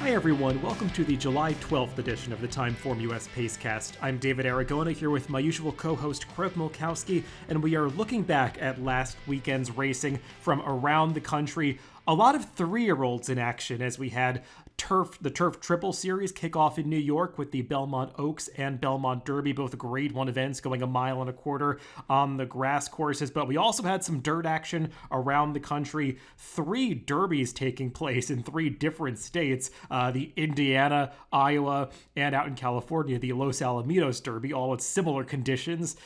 Hi everyone, welcome to the July 12th edition of the TimeformUS Pacecast. I'm David Aragona here with my usual co-host Craig Mulkowski, and we are looking back at last weekend's racing from around the country. A lot of three-year-olds in action as we had the Turf Triple Series kick off in New York with the Belmont Oaks and Belmont Derby, both Grade 1 events going 1.25 miles on the grass courses. But we also had some dirt action around the country. 3 derbies taking place in 3 different states. The Indiana, Iowa, and out in California, the Los Alamitos Derby, all with similar conditions,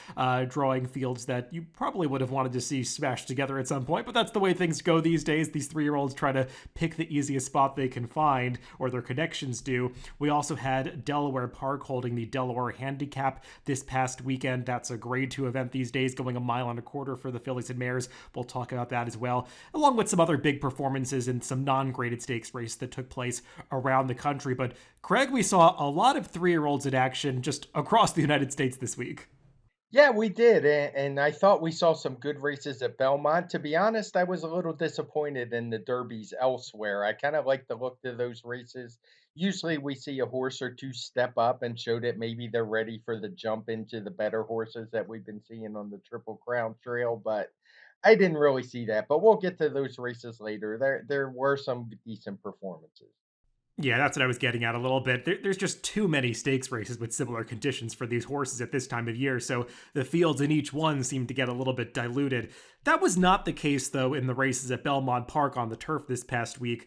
drawing fields that you probably would have wanted to see smashed together at some point. But that's the way things go these days. These 3-year-olds try to pick the easiest spot they can find, or their connections do. We also had Delaware Park holding the Delaware Handicap this past weekend. That's a Grade 2 event these days, going 1.25 miles for the fillies and mares. We'll talk about that as well, along with some other big performances in some non-graded stakes races that took place around the country. But Craig, we saw a lot of 3-year-olds in action just across the United States this week. Yeah, we did, and I thought we saw some good races at Belmont. To be honest, I was a little disappointed in the derbies elsewhere. I kind of like the look of those races. Usually, we see a horse or two step up and show that maybe they're ready for the jump into the better horses that we've been seeing on the Triple Crown Trail, but I didn't really see that. But we'll get to those races later. There were some decent performances. Yeah, that's what I was getting at a little bit. There's just too many stakes races with similar conditions for these horses at this time of year, so the fields in each one seem to get a little bit diluted. That was not the case, though, in the races at Belmont Park on the turf this past week,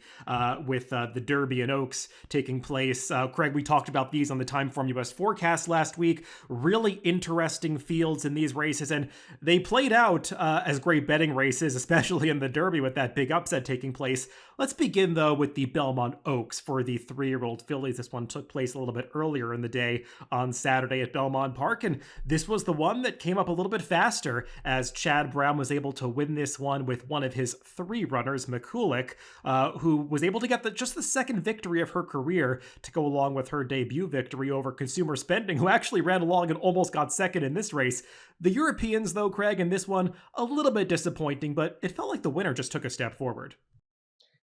with the Derby and Oaks taking place. Craig, we talked about these on the TimeformUS forecast last week. Really interesting fields in these races, and they played out as great betting races, especially in the Derby with that big upset taking place. Let's begin, though, with the Belmont Oaks for the 3-year-old fillies. This one took place a little bit earlier in the day on Saturday at Belmont Park, and this was the one that came up a little bit faster as Chad Brown was able to win this one with one of his 3 runners, McCulloch, who was able to get just the second victory of her career to go along with her debut victory over Consumer Spending, who actually ran along and almost got second in this race. The Europeans, though, Craig, in this one, a little bit disappointing, but it felt like the winner just took a step forward.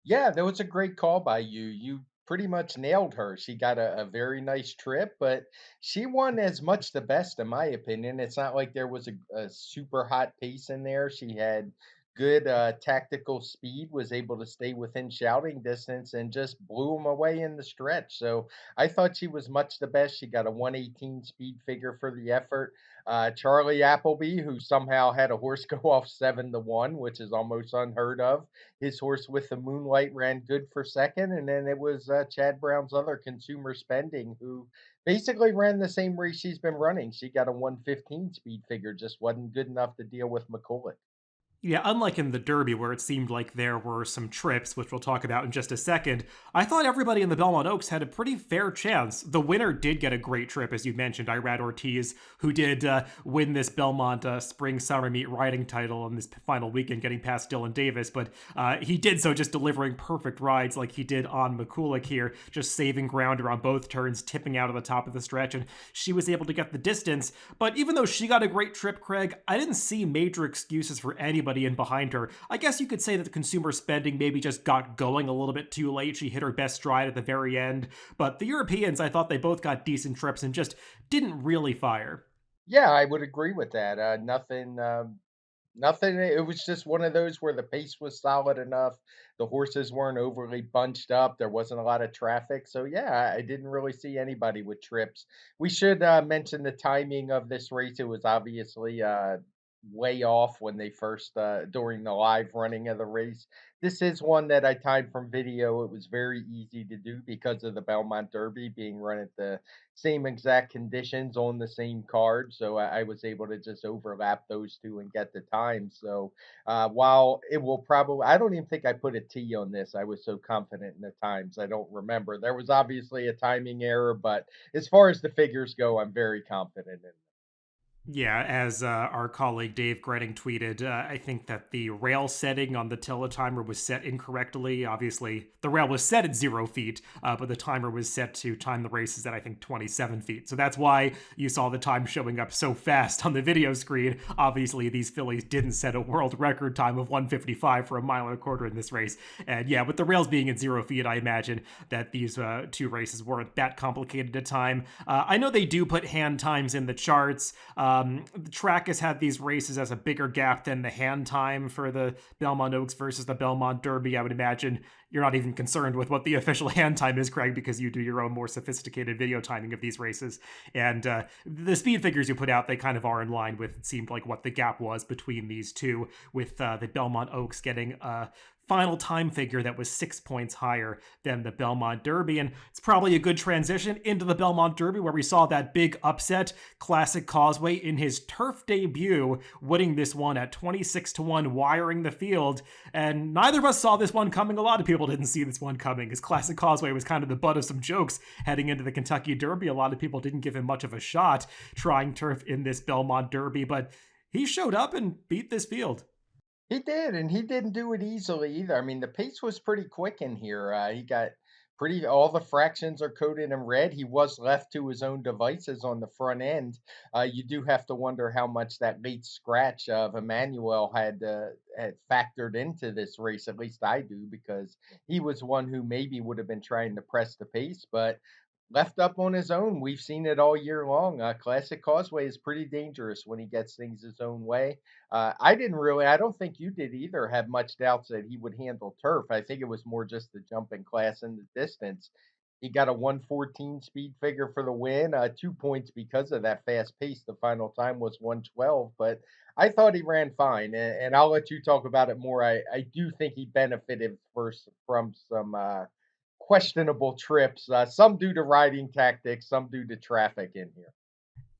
Yeah, that was a great call by you. You pretty much nailed her. She got a very nice trip, but she won as much the best, in my opinion. It's not like there was a super hot pace in there. She had good tactical speed, was able to stay within shouting distance, and just blew them away in the stretch. So I thought she was much the best. She got a 118 speed figure for the effort. Charlie Appleby, who somehow had a horse go off 7-1, which is almost unheard of. His horse with the Moonlight ran good for second, and then it was Chad Brown's other Consumer Spending, who basically ran the same race she's been running. She got a 115 speed figure, just wasn't good enough to deal with McCulloch. Yeah, unlike in the Derby, where it seemed like there were some trips, which we'll talk about in just a second, I thought everybody in the Belmont Oaks had a pretty fair chance. The winner did get a great trip, as you mentioned, Irad Ortiz, who did win this Belmont Spring Summer Meet riding title on this final weekend, getting past Dylan Davis, but he did so just delivering perfect rides like he did on McCulloch here, just saving grounder on both turns, tipping out at the top of the stretch, and she was able to get the distance. But even though she got a great trip, Craig, I didn't see major excuses for anybody in behind her. I guess you could say that the Consumer Spending maybe just got going a little bit too late. She hit her best stride at the very end. But the Europeans, I thought they both got decent trips and just didn't really fire. Yeah, I would agree with that. Nothing. It was just one of those where the pace was solid enough. The horses weren't overly bunched up. There wasn't a lot of traffic. So, yeah, I didn't really see anybody with trips. We should mention the timing of this race. It was obviously way off when they first, during the live running of the race. This is one that I timed from video. It was very easy to do because of the Belmont Derby being run at the same exact conditions on the same card. So I was able to just overlap those two and get the time. So while it will probably, I don't even think I put a T on this. I was so confident in the times. I don't remember. There was obviously a timing error, but as far as the figures go, I'm very confident in them. Yeah, as our colleague Dave Gretting tweeted, I think that the rail setting on the teletimer was set incorrectly. Obviously, the rail was set at 0 feet, but the timer was set to time the races at, I think, 27 feet. So that's why you saw the time showing up so fast on the video screen. Obviously, these fillies didn't set a world record time of 1:55 for a mile and a quarter in this race. And yeah, with the rails being at 0 feet, I imagine that these two races weren't that complicated a time. I know they do put hand times in the charts. The track has had these races as a bigger gap than the hand time for the Belmont Oaks versus the Belmont Derby. I would imagine you're not even concerned with what the official hand time is, Craig, because you do your own more sophisticated video timing of these races. And the speed figures you put out, they kind of are in line with, it seemed like, what the gap was between these two, with the Belmont Oaks getting final time figure that was 6 points higher than the Belmont Derby. And it's probably a good transition into the Belmont Derby, where we saw that big upset, Classic Causeway in his turf debut, winning this one at 26-1, wiring the field. And neither of us saw this one coming. A lot of people didn't see this one coming, as Classic Causeway was kind of the butt of some jokes heading into the Kentucky Derby. A lot of people didn't give him much of a shot trying turf in this Belmont Derby, but he showed up and beat this field. He did, and he didn't do it easily either. I mean, the pace was pretty quick in here. He got pretty, all the fractions are coded in red. He was left to his own devices on the front end. You do have to wonder how much that late scratch of Emmanuel had factored into this race. At least I do, because he was one who maybe would have been trying to press the pace, but left up on his own. We've seen it all year long. Classic Causeway is pretty dangerous when he gets things his own way. I didn't really, I don't think you did either, have much doubts that he would handle turf. I think it was more just the jumping class and the distance. He got a 114 speed figure for the win, 2 points because of that fast pace. The final time was 112, but I thought he ran fine. And I'll let you talk about it more. I do think he benefited first from some questionable trips, some due to riding tactics, some due to traffic in here.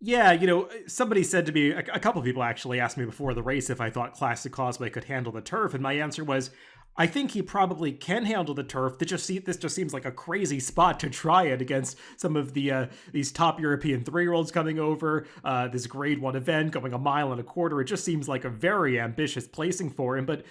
Yeah, somebody said to me, a couple of people actually asked me before the race if I thought Classic Causeway could handle the turf, and my answer was, I think he probably can handle the turf. This just seems like a crazy spot to try it against some of these top European 3-year-olds coming over. This Grade 1 event going a mile and a quarter. It just seems like a very ambitious placing for him. But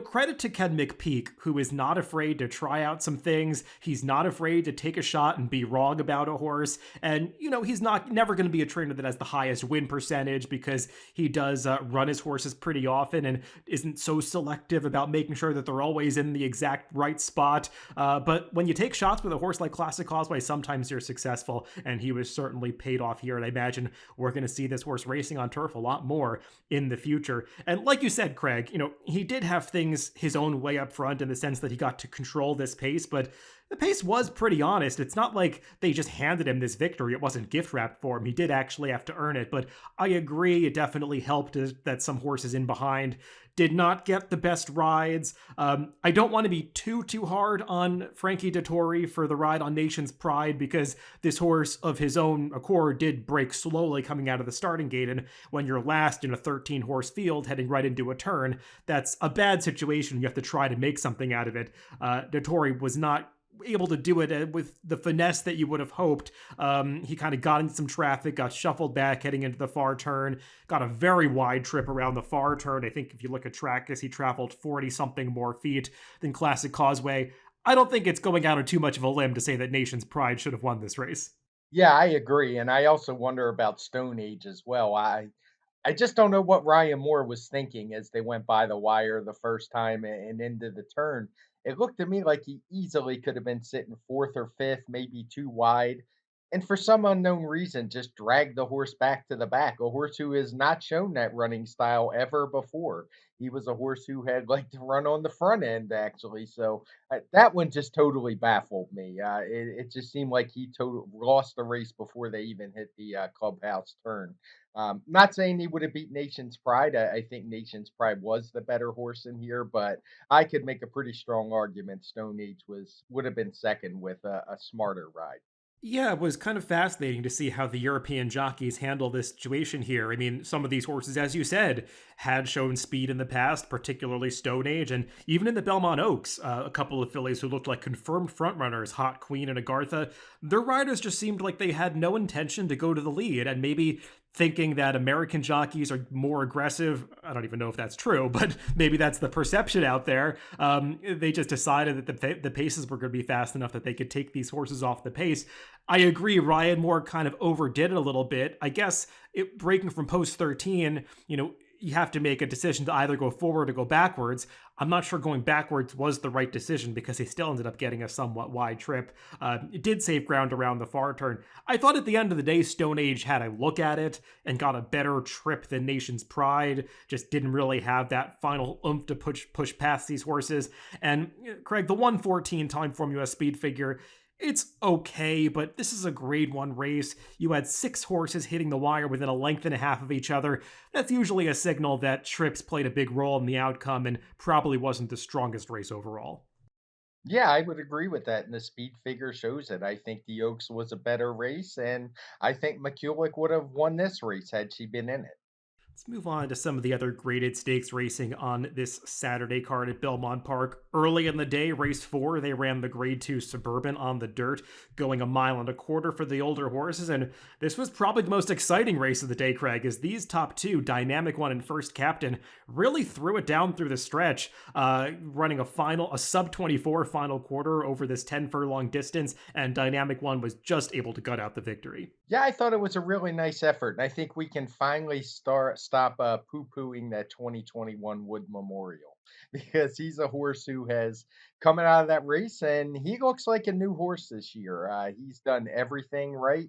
credit to Ken McPeak, who is not afraid to try out some things. He's not afraid to take a shot and be wrong about a horse. And he's never going to be a trainer that has the highest win percentage, because he does run his horses pretty often and isn't so selective about making sure that they're always in the exact right spot. But when you take shots with a horse like Classic Causeway, sometimes you're successful, and he was certainly paid off here. And I imagine we're going to see this horse racing on turf a lot more in the future. And like you said, Craig, he did have things his own way up front, in the sense that he got to control this pace, but the pace was pretty honest. It's not like they just handed him this victory. It wasn't gift wrapped for him. He did actually have to earn it. But I agree, it definitely helped that some horses in behind did not get the best rides. I don't want to be too hard on Frankie Dettori for the ride on Nation's Pride, because this horse of his own accord did break slowly coming out of the starting gate. And when you're last in a 13-horse field heading right into a turn, that's a bad situation. You have to try to make something out of it. Dettori was not able to do it with the finesse that you would have hoped. He kind of got into some traffic, got shuffled back heading into the far turn, got a very wide trip around the far turn. I think if you look at Trackus, he traveled 40 something more feet than Classic Causeway. I don't think it's going out on too much of a limb to say that Nation's Pride should have won this race. Yeah, I agree. And I also wonder about Stone Age as well. I just don't know what Ryan Moore was thinking as they went by the wire the first time and into the turn. It looked to me like he easily could have been sitting fourth or fifth, maybe too wide. And for some unknown reason, just dragged the horse back to the back. A horse who has not shown that running style ever before. He was a horse who had liked to run on the front end, actually. So that one just totally baffled me. It just seemed like he lost the race before they even hit the clubhouse turn. Not saying he would have beat Nation's Pride. I think Nation's Pride was the better horse in here, but I could make a pretty strong argument Stone Age would have been second with a smarter ride. Yeah, it was kind of fascinating to see how the European jockeys handle this situation here. I mean, some of these horses, as you said, had shown speed in the past, particularly Stone Age, and even in the Belmont Oaks, a couple of fillies who looked like confirmed frontrunners, Hot Queen and Agartha, their riders just seemed like they had no intention to go to the lead, and maybe thinking that American jockeys are more aggressive. I don't even know if that's true, but maybe that's the perception out there. They just decided that the paces were going to be fast enough that they could take these horses off the pace. I agree. Ryan Moore kind of overdid it a little bit. I guess breaking from post 13, you have to make a decision to either go forward or go backwards. I'm not sure going backwards was the right decision because he still ended up getting a somewhat wide trip. It did save ground around the far turn. I thought at the end of the day, Stone Age had a look at it and got a better trip than Nation's Pride. Just didn't really have that final oomph to push past these horses. And Craig, the 114 TimeformUS speed figure, it's okay, but this is a grade 1 race. You had 6 horses hitting the wire within a length and a half of each other. That's usually a signal that trips played a big role in the outcome and probably wasn't the strongest race overall. Yeah, I would agree with that, and the speed figure shows it. I think the Oaks was a better race, and I think McCulloch would have won this race had she been in it. Let's move on to some of the other graded stakes racing on this Saturday card at Belmont Park. Early in the day, race 4, they ran the grade 2 Suburban on the dirt, going a mile and a quarter for the older horses. And this was probably the most exciting race of the day, Craig, as these top two, Dynamic One and First Captain, really threw it down through the stretch, running a sub 24 final quarter over this 10 furlong distance. And Dynamic One was just able to gut out the victory. Yeah, I thought it was a really nice effort, and I think we can finally stop poo-pooing that 2021 Wood Memorial because he's a horse who has coming out of that race, and he looks like a new horse this year. He's done everything right.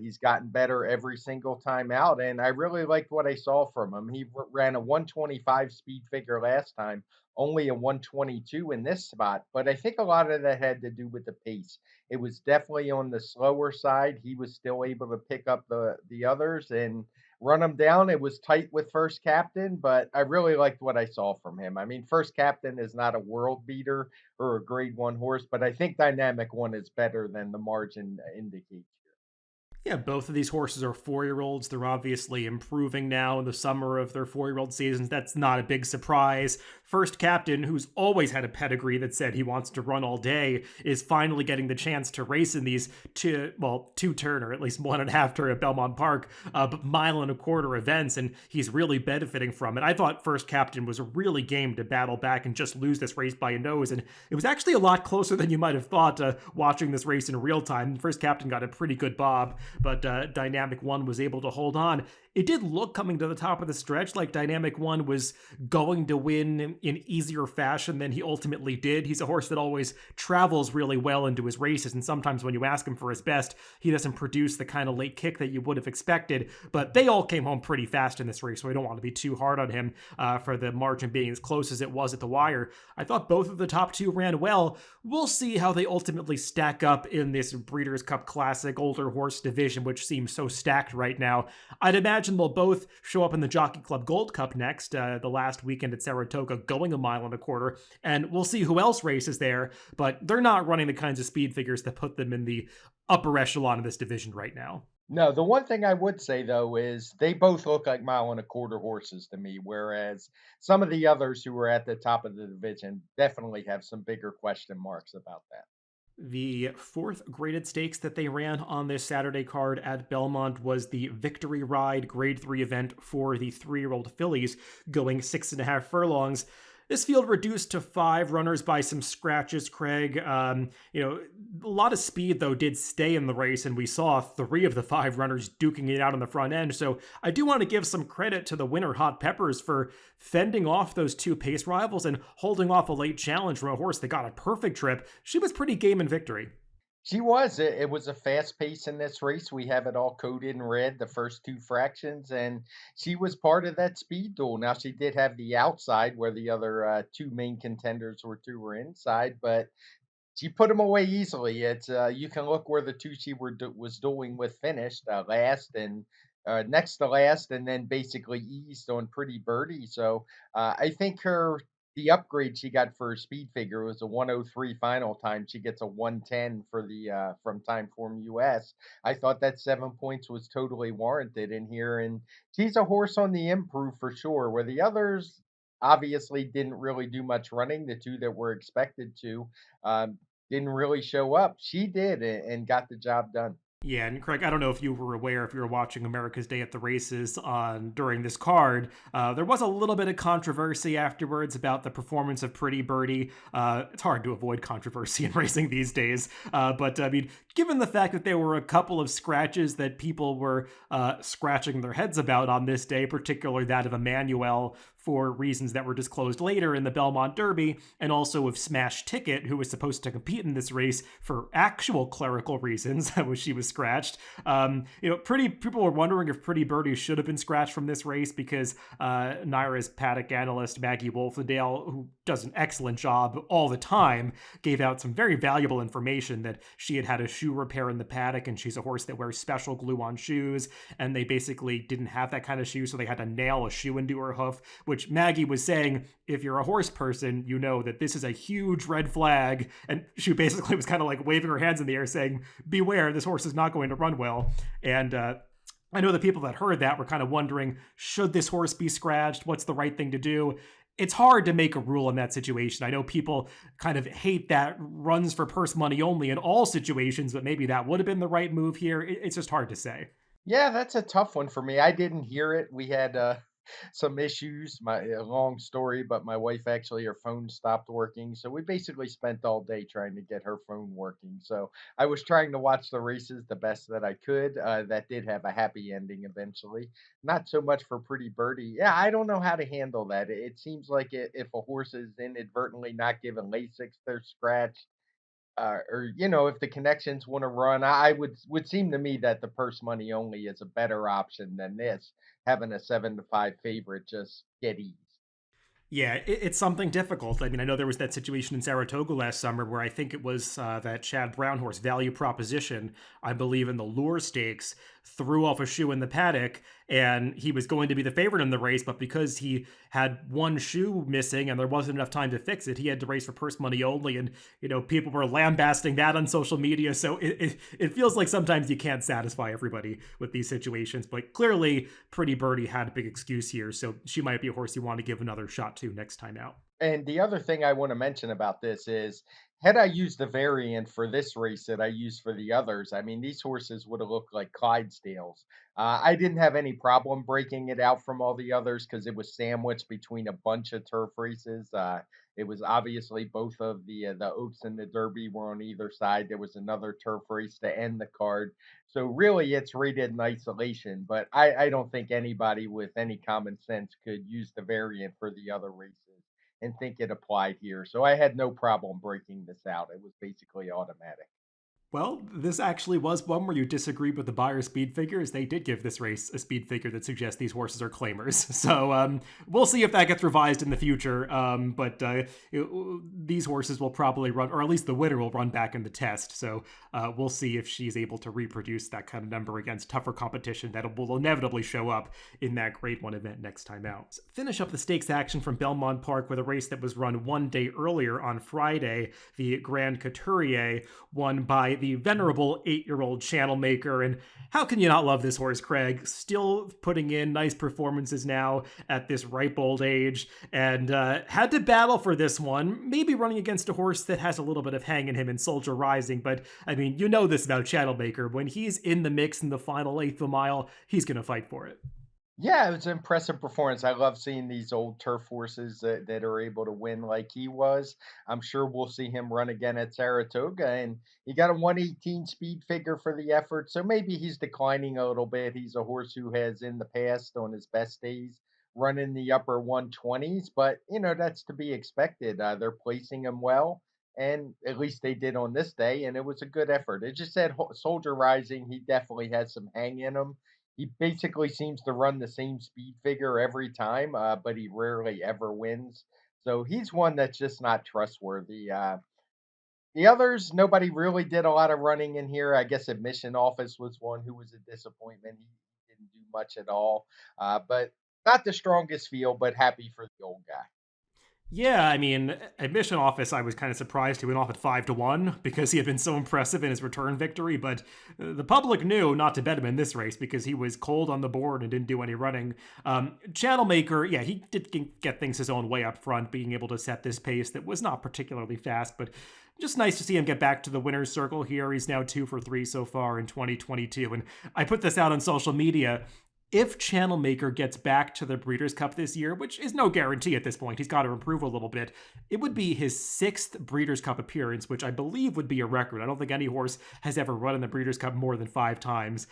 He's gotten better every single time out, and I really liked what I saw from him. He ran a 125 speed figure last time, only a 122 in this spot, but I think a lot of that had to do with the pace. It was definitely on the slower side. He was still able to pick up the others and run them down. It was tight with First Captain, but I really liked what I saw from him. I mean, First Captain is not a world beater or a grade 1 horse, but I think Dynamic One is better than the margin indicates. Yeah, both of these horses are 4-year-olds. They're obviously improving now in the summer of their 4-year-old seasons. That's not a big surprise. First Captain, who's always had a pedigree that said he wants to run all day, is finally getting the chance to race in these two-turn or at least 1.5 turn at Belmont Park, but mile and a quarter events, and he's really benefiting from it. I thought First Captain was really game to battle back and just lose this race by a nose, and it was actually a lot closer than you might have thought watching this race in real time. First Captain got a pretty good bob, but Dynamic One was able to hold on. It did look coming to the top of the stretch like Dynamic One was going to win in easier fashion than he ultimately did. He's a horse that always travels really well into his races, and sometimes when you ask him for his best, he doesn't produce the kind of late kick that you would have expected. But they all came home pretty fast in this race, so I don't want to be too hard on him for the margin being as close as it was at the wire. I thought both of the top two ran well. We'll see how they ultimately stack up in this Breeders' Cup Classic older horse division, which seems so stacked right now. I'd imagine they'll both show up in the Jockey Club Gold Cup next, the last weekend at Saratoga, going a mile and a quarter, and we'll see who else races there, but they're not running the kinds of speed figures that put them in the upper echelon of this division right now. No, the one thing I would say though is they both look like mile and a quarter horses to me, whereas some of the others who were at the top of the division definitely have some bigger question marks about that. The fourth graded stakes that they ran on this Saturday card at Belmont was the Victory Ride Grade 3 event for the 3-year-old fillies, going 6.5 furlongs. This field reduced to 5 runners by some scratches, Craig. A lot of speed, though, did stay in the race, and we saw 3 of the 5 runners duking it out on the front end. So I do want to give some credit to the winner, Hot Peppers, for fending off those 2 pace rivals and holding off a late challenge from a horse that got a perfect trip. She was pretty game in victory. She was. It was a fast pace in this race. We have it all coded in red, the first 2 fractions, and she was part of that speed duel. Now, she did have the outside where the other 2 main contenders were inside, but she put them away easily. It's you can look where the 2 she was dueling with finished last and next to last, and then basically eased on Pretty Birdie. So I think the upgrade she got for her speed figure was a 103 final time. She gets a 110 for the from Timeform US. I thought that 7 points was totally warranted in here, and she's a horse on the improve for sure. Where the others obviously didn't really do much running, the 2 that were expected to didn't really show up. She did and got the job done. Yeah, and Craig, I don't know if you were aware if you were watching America's Day at the Races on during this card. There was a little bit of controversy afterwards about the performance of Pretty Birdie. It's hard to avoid controversy in racing these days, but I mean, given the fact that there were a couple of scratches that people were scratching their heads about on this day, particularly that of Emmanuel for reasons that were disclosed later in the Belmont Derby, and also of Smash Ticket, who was supposed to compete in this race for actual clerical reasons, when she was scratched. Pretty people were wondering if Pretty Birdie should have been scratched from this race because Naira's paddock analyst Maggie Wolfendale, who does an excellent job all the time, gave out some very valuable information that she had had a shoe repair in the paddock, and she's a horse that wears special glue on shoes, and they basically didn't have that kind of shoe, so they had to nail a shoe into her hoof, which Maggie was saying, if you're a horse person, you know that this is a huge red flag. And she basically was kind of like waving her hands in the air saying, beware, this horse is not going to run well. And I know the people that heard that were kind of wondering, should this horse be scratched? What's the right thing to do? It's hard to make a rule in that situation. I know people kind of hate that runs for purse money only in all situations, but maybe that would have been the right move here. It's just hard to say. Yeah, that's a tough one for me. I didn't hear it. We had some issues. My a long story, but my wife actually her phone stopped working, so we basically spent all day trying to get her phone working. So I was trying to watch the races the best that I could. That did have a happy ending eventually. Not so much for Pretty Birdie. Yeah, I don't know how to handle that. It seems like if a horse is inadvertently not given Lasix, they're scratched or if the connections want to run, I would seem to me that the purse money only is a better option than this having a 7-5 favorite just get eased. Yeah, it's something difficult. I mean, I know there was that situation in Saratoga last summer where I think it was that Chad Brown horse, Value Proposition, I believe in the Lure Stakes, threw off a shoe in the paddock, and he was going to be the favorite in the race, but because he had one shoe missing and there wasn't enough time to fix it, he had to race for purse money only. And people were lambasting that on social media. So it feels like sometimes you can't satisfy everybody with these situations. But clearly, Pretty Birdie had a big excuse here, so she might be a horse you want to give another shot to next time out. And the other thing I want to mention about this is, had I used the variant for this race that I used for the others, I mean, these horses would have looked like Clydesdales. I didn't have any problem breaking it out from all the others because it was sandwiched between a bunch of turf races. It was obviously both of the Oaks and the Derby were on either side. There was another turf race to end the card. So really, it's rated in isolation. But I don't think anybody with any common sense could use the variant for the other races and think it applied here. So I had no problem breaking this out. It was basically automatic. Well, this actually was one where you disagreed with the buyer speed figures. They did give this race a speed figure that suggests these horses are claimers. So we'll see if that gets revised in the future. These horses will probably run, or at least the winner will run back in the test. So we'll see if she's able to reproduce that kind of number against tougher competition that will inevitably show up in that Grade 1 event next time out. So finish up the stakes action from Belmont Park with a race that was run one day earlier on Friday, the Grand Couturier, won by the venerable 8-year-old Channel Maker. And how can you not love this horse, Craig? Still putting in nice performances now at this ripe old age, and had to battle for this one, maybe running against a horse that has a little bit of hang in him in Soldier Rising. But I mean, you know this about Channel Maker. When he's in the mix in the final eighth of a mile, he's going to fight for it. Yeah, it was an impressive performance. I love seeing these old turf horses that are able to win like he was. I'm sure we'll see him run again at Saratoga. And he got a 118 speed figure for the effort. So maybe he's declining a little bit. He's a horse who has in the past, on his best days, run in the upper 120s. But, that's to be expected. They're placing him well. And at least they did on this day. And it was a good effort. It just said Soldier Rising. He definitely has some hang in him. He basically seems to run the same speed figure every time, but he rarely ever wins. So he's one that's just not trustworthy. The others, nobody really did a lot of running in here. I guess Admission Office was one who was a disappointment. He didn't do much at all, but not the strongest field, but happy for the old guy. Yeah, I mean, admission office, I was kind of surprised he went off at 5-1 because he had been so impressive in his return victory. But the public knew not to bet him in this race because he was cold on the board and didn't do any running. Channelmaker, yeah, he did get things his own way up front, being able to set this pace that was not particularly fast, but just nice to see him get back to the winner's circle here. He's now 2 for 3 so far in 2022. And I put this out on social media. If Channelmaker gets back to the Breeders' Cup this year, which is no guarantee at this point, he's got to improve a little bit, it would be his 6th Breeders' Cup appearance, which I believe would be a record. I don't think any horse has ever run in the Breeders' Cup more than 5 times.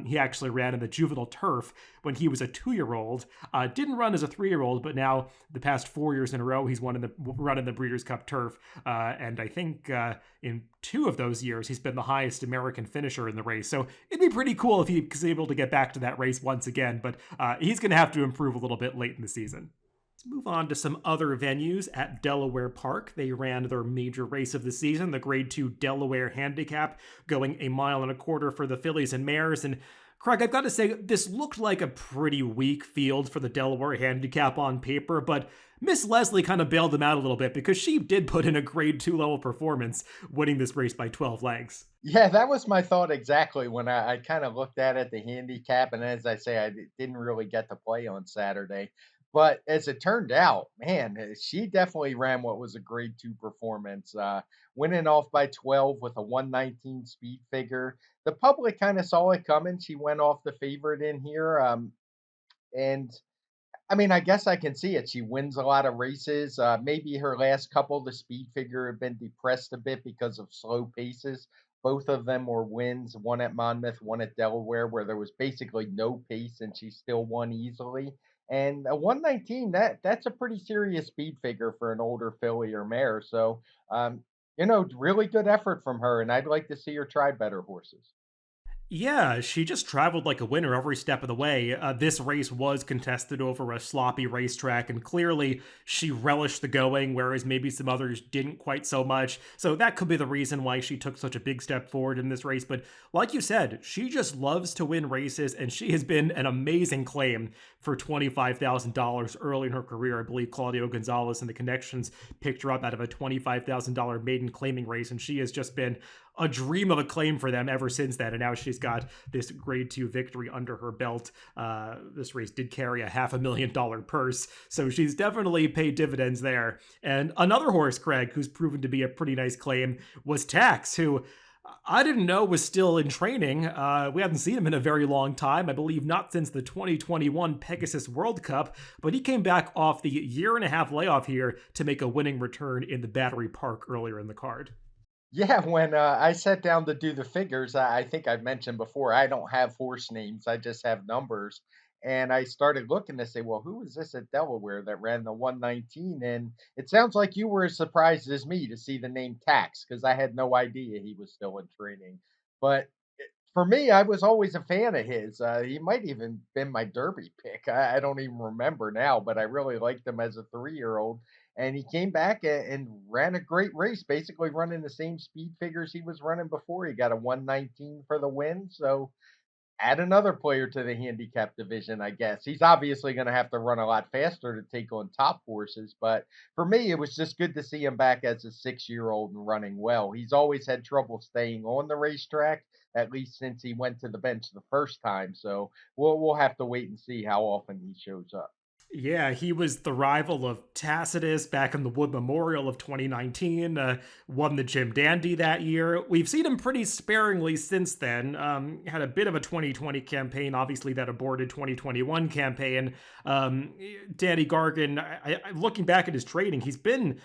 He actually ran in the juvenile turf when he was a 2-year-old. Didn't run as a 3-year-old, but now the past 4 years in a row, he's run in the Breeders' Cup turf. And I think in 2 of those years, he's been the highest American finisher in the race. So it'd be pretty cool if he was able to get back to that race once again, but he's going to have to improve a little bit late in the season. Let's move on to some other venues at Delaware Park. They ran their major race of the season, the Grade 2 Delaware Handicap, going 1.25 miles for the fillies and mares. And Craig, I've got to say, this looked like a pretty weak field for the Delaware Handicap on paper, but Miss Leslie kind of bailed them out a little bit because she did put in a Grade 2 level performance, winning this race by 12 lengths. Yeah, that was my thought exactly when I kind of looked at it, the handicap. And as I say, didn't really get to play on Saturday. But as it turned out, man, she definitely ran what was a grade two performance, winning off by 12 with a 119 speed figure. The public kind of saw it coming. She went off the favorite in here. And I mean, I guess I can see it. She wins a lot of races. Maybe her last couple, the speed figure had been depressed a bit because of slow paces. Both of them were wins, one at Monmouth, one at Delaware, where there was basically no pace and she still won easily. And a 119, that's a pretty serious speed figure for an older filly or mare. So, really good effort from her, and I'd like to see her try better horses. Yeah, she just traveled like a winner every step of the way. This race was contested over a sloppy racetrack, and clearly she relished the going, whereas maybe some others didn't quite so much. So that could be the reason why she took such a big step forward in this race. But like you said, she just loves to win races, and she has been an amazing claim for $25,000 early in her career. I believe Claudio Gonzalez and the Connections picked her up out of a $25,000 maiden claiming race, and she has just been a dream of a claim for them ever since then. And now she's got this grade 2 victory under her belt. This race did carry a $500,000 purse, so she's definitely paid dividends there. And another horse, Craig, who's proven to be a pretty nice claim was Tax, who I didn't know was still in training. We haven't seen him in a very long time. I believe not since the 2021 Pegasus World Cup, but he came back off the 1.5-year layoff here to make a winning return in the Battery Park earlier in the card. Yeah, when I sat down to do the figures, I think I've mentioned before, I don't have horse names, I just have numbers. And I started looking to say, well, who was this at Delaware that ran the 119? And it sounds like you were as surprised as me to see the name Tax because I had no idea he was still in training. But for me, I was always a fan of his. He might even been my Derby pick. I don't even remember now, but I really liked him as a 3-year-old. And he came back and ran a great race, basically running the same speed figures he was running before. He got a 119 for the win. So add another player to the handicap division, I guess. He's obviously going to have to run a lot faster to take on top horses, but for me, it was just good to see him back as a 6-year-old and running well. He's always had trouble staying on the racetrack, at least since he went to the bench the first time. So we'll have to wait and see how often he shows up. Yeah, he was the rival of Tacitus back in the Wood Memorial of 2019, won the Jim Dandy that year. We've seen him pretty sparingly since then. Had a bit of a 2020 campaign, obviously that aborted 2021 campaign. Danny Gargan, looking back at his training, he's been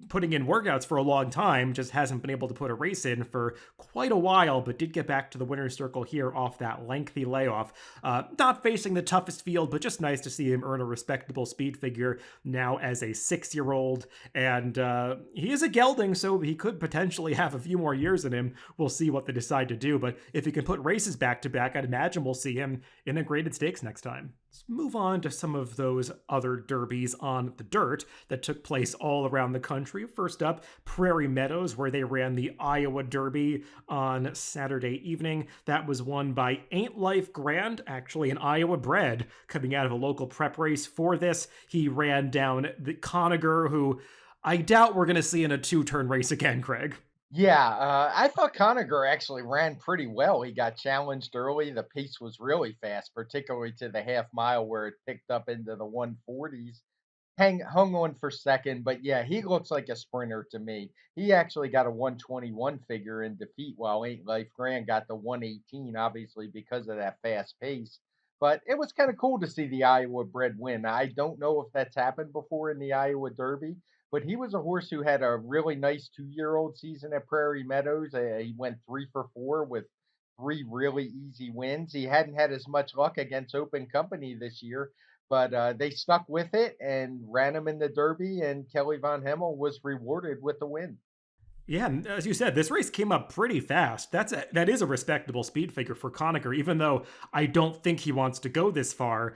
putting in workouts for a long time, just hasn't been able to put a race in for quite a while, but did get back to the winner's circle here off that lengthy layoff. Not facing the toughest field, but just nice to see him earn a respectable speed figure now as a 6-year-old. And he is a gelding, so he could potentially have a few more years in him. We'll see what they decide to do, but if he can put races back to back, I'd imagine we'll see him in a graded stakes next time. Let's move on to some of those other derbies on the dirt that took place all around around the country. First up, Prairie Meadows, where they ran the Iowa Derby on Saturday evening. That was won by Ain't Life Grand, actually an Iowa bred, coming out of a local prep race for this. He ran down the Conager, who I doubt we're going to see in a two-turn race again, Craig. Yeah, I thought Conager actually ran pretty well. He got challenged early. The pace was really fast, particularly to the half mile where it picked up into the 140s. Hung on for second, but yeah, he looks like a sprinter to me. He actually got a 121 figure in defeat, while Ain't Life Grand got the 118, obviously because of that fast pace. But it was kind of cool to see the Iowa bred win. I don't know if that's happened before in the Iowa Derby, but he was a horse who had a really nice 2-year-old season at Prairie Meadows. He went 3 for 4 with three really easy wins. He hadn't had as much luck against open company this year, but they stuck with it and ran him in the Derby, and Kelly Von Hemmel was rewarded with the win. Yeah, and as you said, this race came up pretty fast. That is a respectable speed figure for Conacher, even though I don't think he wants to go this far.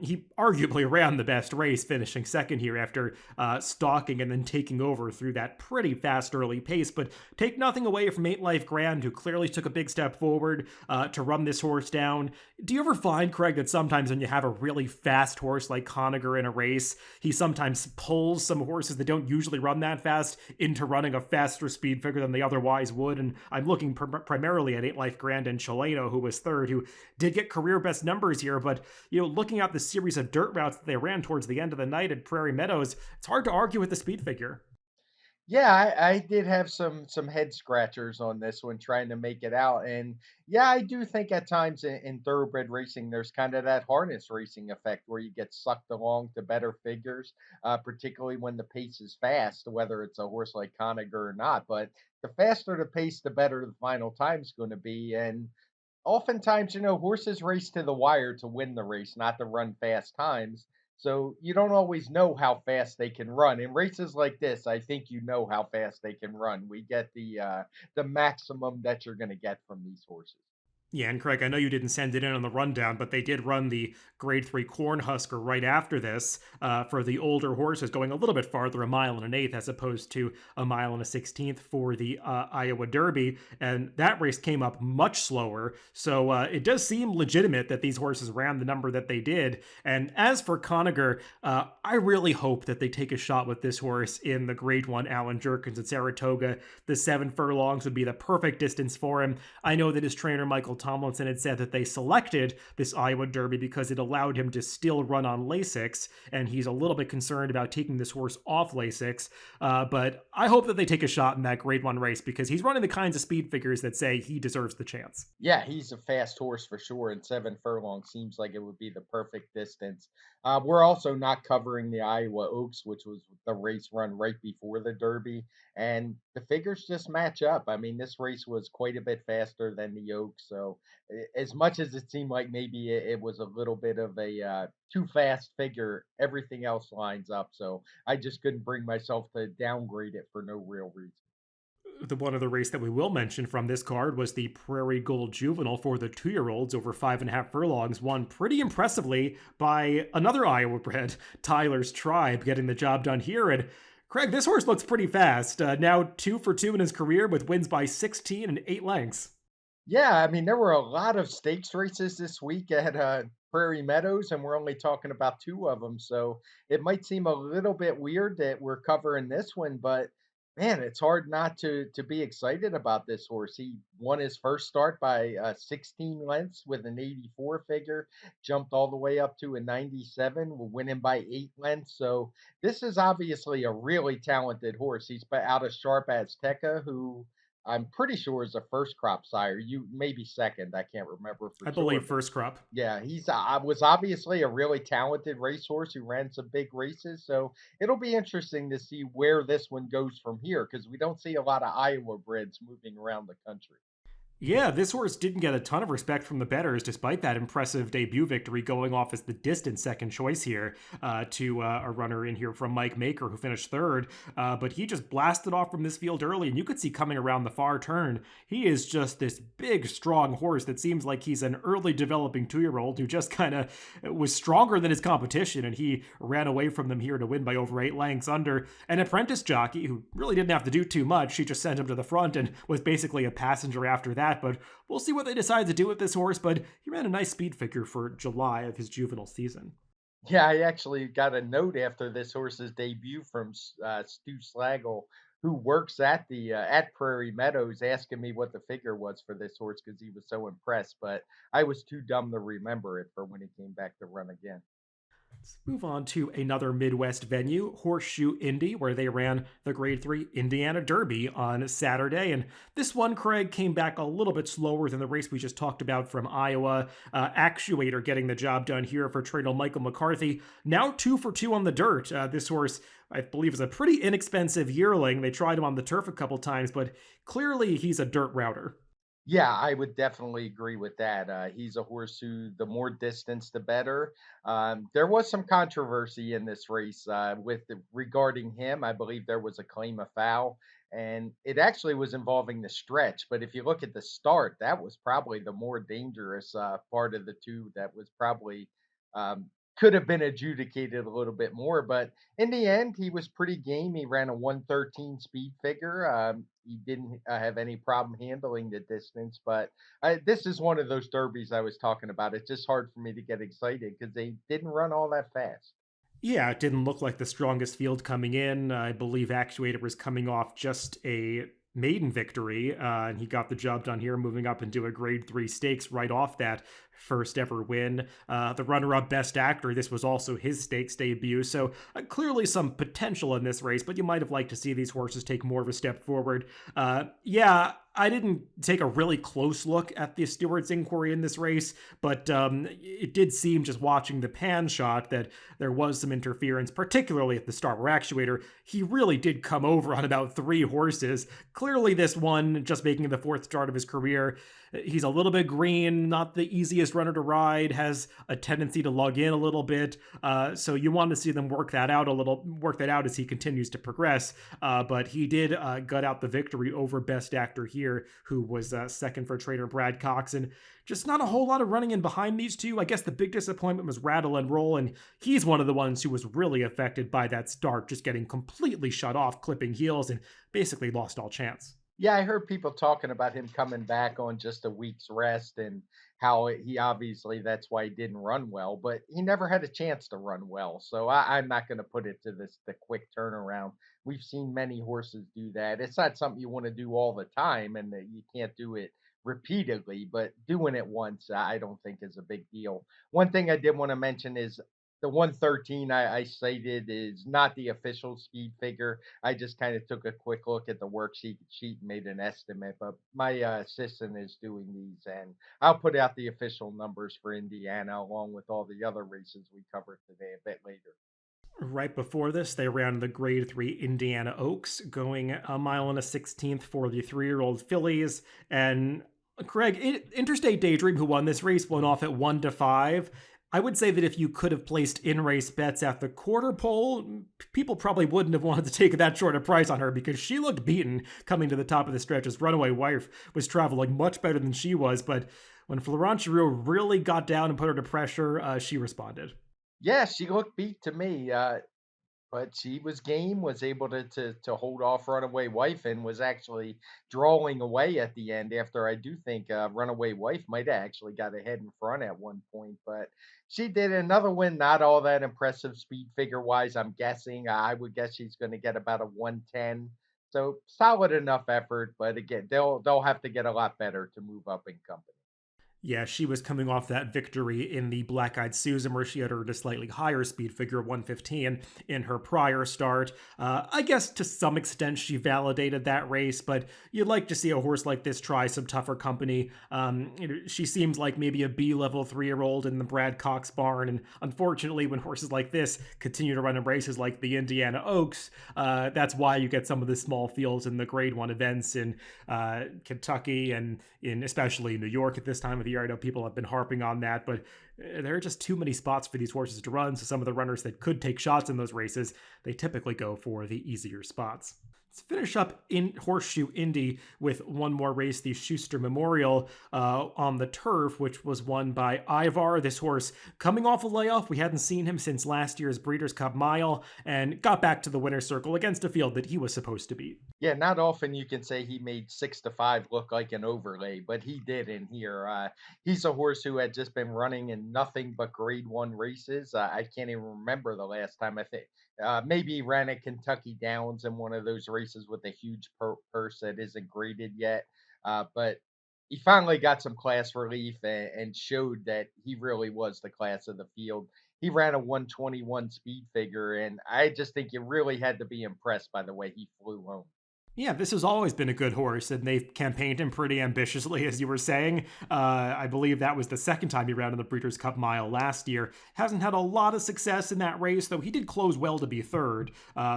He arguably ran the best race, finishing second here after stalking and then taking over through that pretty fast early pace. But take nothing away from Eight Life Grand, who clearly took a big step forward to run this horse down. Do you ever find, Craig, that sometimes when you have a really fast horse like Conacher in a race, he sometimes pulls some horses that don't usually run that fast into running a faster speed figure than they otherwise would? And I'm looking primarily at Eight Life Grand and Chileno, who was third, who did get career best numbers here. But, looking at the series of dirt routes that they ran towards the end of the night at Prairie Meadows, it's hard to argue with the speed figure. Yeah, I did have some head scratchers on this one trying to make it out, and yeah, I do think at times in thoroughbred racing there's kind of that harness racing effect where you get sucked along to better figures, particularly when the pace is fast, whether it's a horse like Conager or not. But the faster the pace, the better the final time's going to be, and oftentimes, horses race to the wire to win the race, not to run fast times. So you don't always know how fast they can run. In races like this, I think you know how fast they can run. We get the maximum that you're going to get from these horses. Yeah, and Craig, I know you didn't send it in on the rundown, but they did run the Grade 3 Cornhusker right after this for the older horses, going a little bit farther, a mile and an eighth, as opposed to a mile and a 16th for the Iowa Derby. And that race came up much slower. So it does seem legitimate that these horses ran the number that they did. And as for Conager, I really hope that they take a shot with this horse in the Grade 1 Allen Jerkins at Saratoga. The 7 furlongs would be the perfect distance for him. I know that his trainer, Michael Tomlinson, had said that they selected this Iowa Derby because it allowed him to still run on Lasix, and he's a little bit concerned about taking this horse off Lasix. But I hope that they take a shot in that Grade 1 race because he's running the kinds of speed figures that say he deserves the chance. Yeah, he's a fast horse for sure, and 7 furlongs seems like it would be the perfect distance. We're also not covering the Iowa Oaks, which was the race run right before the Derby, and the figures just match up. I mean, this race was quite a bit faster than the Oaks, so as much as it seemed like maybe it was a little bit of a too fast figure, everything else lines up. So I just couldn't bring myself to downgrade it for no real reason. The one other race that we will mention from this card was the Prairie Gold Juvenile for the 2-year-olds over 5.5 furlongs, won pretty impressively by another Iowa bred, Tyler's Tribe, getting the job done here. And Craig, this horse looks pretty fast. Now 2 for 2 in his career with wins by 16 and 8 lengths. Yeah, I mean, there were a lot of stakes races this week at Prairie Meadows, and we're only talking about two of them. So it might seem a little bit weird that we're covering this one, but man, it's hard not to be excited about this horse. He won his first start by 16 lengths with an 84 figure, jumped all the way up to a 97, winning by 8 lengths. So this is obviously a really talented horse. He's out of Sharp Azteca, who I'm pretty sure is a first crop sire. You maybe second. I can't remember for I sure. believe first crop. Yeah, he's was obviously a really talented racehorse who ran some big races. So it'll be interesting to see where this one goes from here because we don't see a lot of Iowa breds moving around the country. Yeah, this horse didn't get a ton of respect from the bettors, despite that impressive debut victory, going off as the distant second choice here to a runner in here from Mike Maker, who finished third. But he just blasted off from this field early, and you could see coming around the far turn, he is just this big, strong horse that seems like he's an early developing 2-year-old who just kind of was stronger than his competition, and he ran away from them here to win by over 8 lengths under an apprentice jockey who really didn't have to do too much. She just sent him to the front and was basically a passenger after that. But we'll see what they decide to do with this horse. But he ran a nice speed figure for July of his juvenile season. Yeah, I actually got a note after this horse's debut from Stu Slagle, who works at the at Prairie Meadows, asking me what the figure was for this horse because he was so impressed. But I was too dumb to remember it for when he came back to run again. Let's move on to another Midwest venue, Horseshoe Indy, where they ran the Grade 3 Indiana Derby on Saturday. And this one, Craig, came back a little bit slower than the race we just talked about from Iowa. Actuator getting the job done here for trainer Michael McCarthy. Now 2 for 2 on the dirt. This horse, I believe, is a pretty inexpensive yearling. They tried him on the turf a couple times, but clearly he's a dirt router. Yeah, I would definitely agree with that. He's a horse who, the more distance, the better. There was some controversy in this race regarding him. I believe there was a claim of foul, and it actually was involving the stretch. But if you look at the start, that was probably the more dangerous part of the two. That was probably um, could have been adjudicated a little bit more. But in the end, he was pretty game. He ran a 113 speed figure. He didn't have any problem handling the distance, but this is one of those derbies I was talking about. It's just hard for me to get excited because they didn't run all that fast. Yeah, it didn't look like the strongest field coming in. I believe Actuator was coming off just a maiden victory, and he got the job done here, moving up into a Grade 3 stakes right off that first ever win. The runner up Best Actor, this was also his stakes debut, so clearly some potential in this race, but you might have liked to see these horses take more of a step forward. Yeah, I didn't take a really close look at the stewards' inquiry in this race, but it did seem, just watching the pan shot, that there was some interference, particularly at the start where Actuator, he really did come over on about 3 horses. Clearly, this one, just making the fourth start of his career, he's a little bit green, not the easiest runner to ride, has a tendency to lug in a little bit. So you want to see them work that out as he continues to progress. But he did gut out the victory over Best Actor here, who was second for trainer Brad Cox. And just not a whole lot of running in behind these two. I guess the big disappointment was Rattle and Roll, and he's one of the ones who was really affected by that start, just getting completely shut off, clipping heels, and basically lost all chance. Yeah, I heard people talking about him coming back on just a week's rest and how he obviously that's why he didn't run well, but he never had a chance to run well. So I'm not going to put it to this the quick turnaround. We've seen many horses do that. It's not something you want to do all the time, and that you can't do it repeatedly. But doing it once, I don't think is a big deal. One thing I did want to mention is the 113 I cited is not the official speed figure. I just kind of took a quick look at the worksheet and made an estimate. But my assistant is doing these, and I'll put out the official numbers for Indiana along with all the other races we covered today a bit later. Right before this, they ran the Grade 3 Indiana Oaks, going a mile and a 16th for the 3-year-old fillies. And Craig, Interstate Daydream, who won this race, went off at 1 to 5. I would say that if you could have placed in race bets at the quarter pole, people probably wouldn't have wanted to take that short a price on her because she looked beaten coming to the top of the stretch. As Runaway Wife was traveling much better than she was. But when Florent Giroux really got down and put her to pressure, she responded. Yeah, she looked beat to me. But she was game, was able to hold off Runaway Wife, and was actually drawing away at the end. After I do think Runaway Wife might have actually got ahead in front at one point, but she did another win. Not all that impressive speed figure wise. I'm guessing. I would guess she's going to get about a 110. So solid enough effort, but again, they'll have to get a lot better to move up in company. Yeah, she was coming off that victory in the Black Eyed Susan, where she had earned a slightly higher speed figure, 115, in her prior start. I guess to some extent she validated that race, but you'd like to see a horse like this try some tougher company. She seems like maybe a B level 3-year old in the Brad Cox barn, and unfortunately, when horses like this continue to run in races like the Indiana Oaks, that's why you get some of the small fields in the Grade 1 events in Kentucky and in especially New York at this time of the year. I know people have been harping on that, but there are just too many spots for these horses to run. So some of the runners that could take shots in those races, they typically go for the easier spots. Let's finish up in Horseshoe Indy with one more race, the Schuster Memorial on the turf, which was won by Ivar. This horse coming off a layoff. We hadn't seen him since last year's Breeders' Cup Mile and got back to the winner's circle against a field that he was supposed to beat. Yeah, not often you can say he made 6 to 5 look like an overlay, but he did in here. He's a horse who had just been running in nothing but Grade 1 races. I can't even remember the last time. I think maybe he ran at Kentucky Downs in one of those races with a huge purse that isn't graded yet. But he finally got some class relief and showed that he really was the class of the field. He ran a 121 speed figure, and I just think you really had to be impressed by the way he flew home. Yeah, this has always been a good horse, and they've campaigned him pretty ambitiously, as you were saying. I believe that was the second time he ran in the Breeders' Cup Mile last year. Hasn't had a lot of success in that race, though he did close well to be third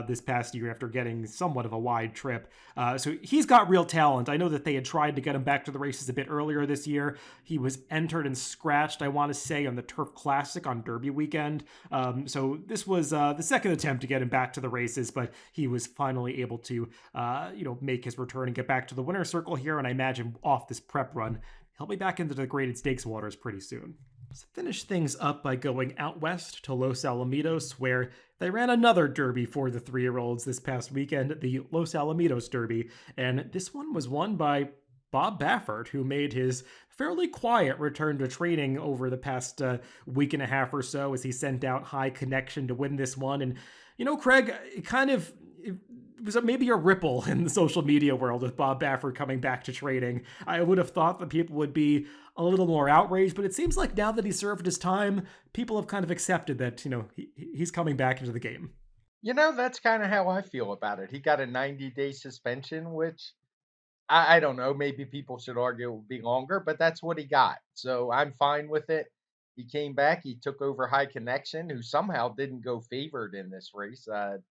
this past year after getting somewhat of a wide trip. So he's got real talent. I know that they had tried to get him back to the races a bit earlier this year. He was entered and scratched, I want to say, on the Turf Classic on Derby weekend. So this was the second attempt to get him back to the races, but he was finally able to make his return and get back to the winner's circle here. And I imagine off this prep run, he'll be back into the graded stakes waters pretty soon. Let's finish things up by going out west to Los Alamitos, where they ran another Derby for the 3-year-olds this past weekend, the Los Alamitos Derby. And this one was won by Bob Baffert, who made his fairly quiet return to training over the past week and a half or so as he sent out High Connection to win this one. And, Craig, it was maybe a ripple in the social media world with Bob Baffert coming back to trading. I would have thought that people would be a little more outraged, but it seems like now that he's served his time, people have kind of accepted that, he's coming back into the game. That's kind of how I feel about it. He got a 90-day suspension, which I don't know. Maybe people should argue it would be longer, but that's what he got. So I'm fine with it. He came back. He took over High Connection, who somehow didn't go favored in this race.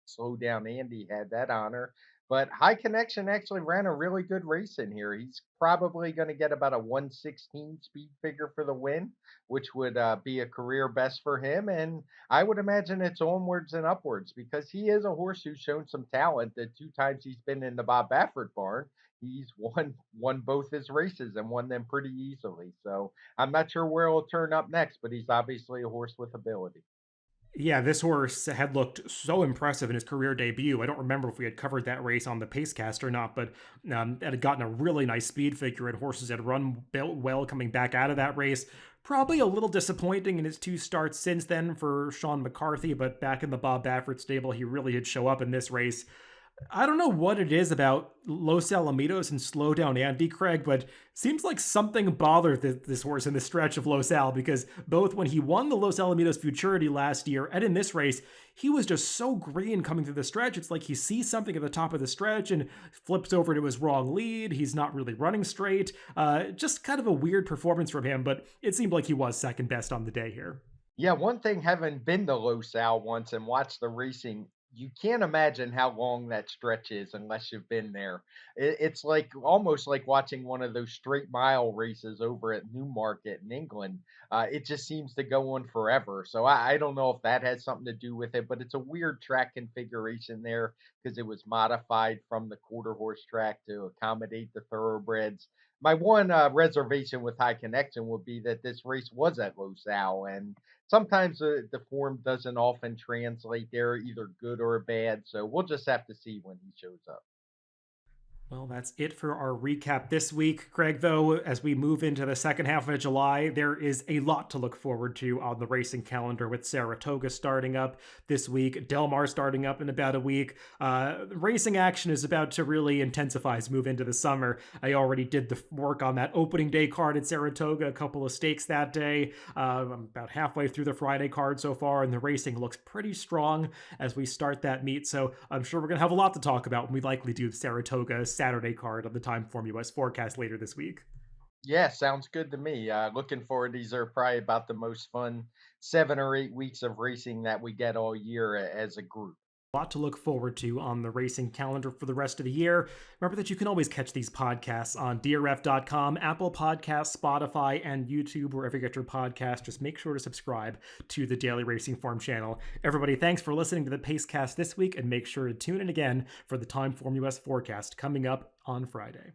Slow down Andy had that honor. But High Connection actually ran a really good race in here. He's probably going to get about a 116 speed figure for the win, which would be a career best for him. And I would imagine it's onwards and upwards because he is a horse who's shown some talent. The 2 times he's been in the Bob Baffert barn, he's won both his races and won them pretty easily. So I'm not sure where he'll turn up next, but he's obviously a horse with ability. Yeah, this horse had looked so impressive in his career debut. I don't remember if we had covered that race on the Pacecast or not, but it had gotten a really nice speed figure, and horses had run well coming back out of that race. Probably a little disappointing in his 2 starts since then for Sean McCarthy, but back in the Bob Baffert stable, he really did show up in this race. I don't know what it is about Los Alamitos and slow down Andy Craig, but seems like something bothered this horse in the stretch of Los Al because both when he won the Los Alamitos Futurity last year and in this race, he was just so green coming through the stretch. It's like he sees something at the top of the stretch and flips over to his wrong lead. He's not really running straight. Just kind of a weird performance from him, but it seemed like he was second best on the day here. Yeah, one thing, having been to Los Al once and watched the racing, you can't imagine how long that stretch is unless you've been there. It's like almost like watching one of those straight mile races over at Newmarket in England. It just seems to go on forever. So I don't know if that has something to do with it, but it's a weird track configuration there because it was modified from the quarter horse track to accommodate the thoroughbreds. My one reservation with High Connection would be that this race was at Los Al, and sometimes the form doesn't often translate there, either good or bad. So we'll just have to see when he shows up. Well, that's it for our recap this week. Greg, though, as we move into the second half of July, there is a lot to look forward to on the racing calendar with Saratoga starting up this week, Del Mar starting up in about a week. Racing action is about to really intensify as we move into the summer. I already did the work on that opening day card at Saratoga, a couple of stakes that day. I'm about halfway through the Friday card so far, and the racing looks pretty strong as we start that meet. So I'm sure we're going to have a lot to talk about when we likely do Saratoga Saturday card on the TimeformUS Forecast later this week. Yeah, sounds good to me. Looking forward. These are probably about the most fun 7 or 8 weeks of racing that we get all year as a group. A lot to look forward to on the racing calendar for the rest of the year. Remember that you can always catch these podcasts on DRF.com, Apple Podcasts, Spotify, and YouTube, wherever you get your podcast. Just make sure to subscribe to the Daily Racing Form channel. Everybody, thanks for listening to the Pacecast this week, and make sure to tune in again for the TimeformUS Forecast coming up on Friday.